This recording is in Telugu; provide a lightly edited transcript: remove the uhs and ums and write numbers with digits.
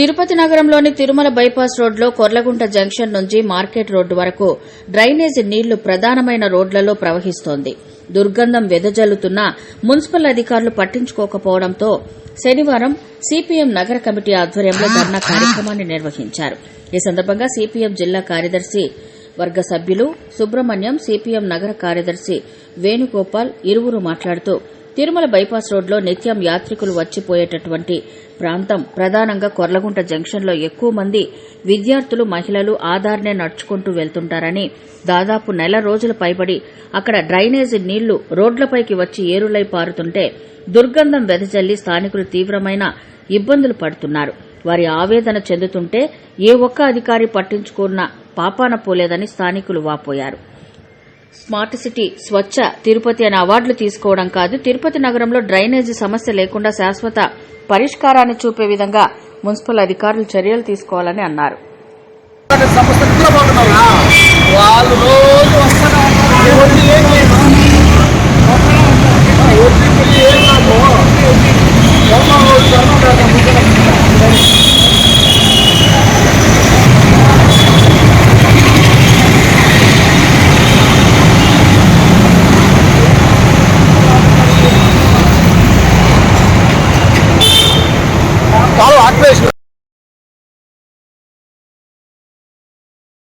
తిరుపతి నగరంలోని తిరుమల బైపాస్ రోడ్లో కొర్లగుంట జంక్షన్ నుంచి మార్కెట్ రోడ్డు వరకు డ్రైనేజీ నీళ్లు ప్రధానమైన రోడ్లలో ప్రవహిస్తోంది. దుర్గంధం వెదజల్లుతున్నా మున్సిపల్ అధికారులు పట్టించుకోకపోవడంతో శనివారం సిపిఎం నగర కమిటీ ఆధ్వర్యంలో ధర్నా కార్యక్రమాన్ని నిర్వహించారు. ఈ సందర్భంగా సిపిఎం జిల్లా కార్యదర్శి వర్గ సభ్యులు సుబ్రహ్మణ్యం, సిపిఎం నగర కార్యదర్శి వేణుగోపాల్ ఇరువురు మాట్లాడుతూ తిరుమల బైపాస్ రోడ్లో నిత్యం యాత్రికులు వచ్చిపోయేటటువంటి ప్రాంతం ప్రధానంగా కొర్లగుంట జంక్షన్లో ఎక్కువ మంది విద్యార్థులు, మహిళలు ఆధార్నే నడుచుకుంటూ వెళ్తుంటారని, దాదాపు నెల రోజుల పైబడి అక్కడ డ్రైనేజీ నీళ్లు రోడ్లపైకి వచ్చి ఏరులై పారుతుంటే దుర్గంధం వెదజల్లి స్థానికులు తీవ్రమైన ఇబ్బందులు పడుతున్నారు. వారి ఆవేదన చెందుతుంటే ఏ ఒక్క అధికారి పట్టించుకున్న పాపాన పోలేదని స్థానికులు వాపోయారు. స్మార్ట్ సిటీ, స్వచ్ఛ తిరుపతి అనే అవార్డులు తీసుకోవడం కాదు, తిరుపతి నగరంలో డ్రైనేజీ సమస్య లేకుండా శాశ్వత పరిష్కారాన్ని చూపే విధంగా మున్సిపల్ అధికారులు చర్యలు తీసుకోవాలని అన్నారు. వాళ్ళు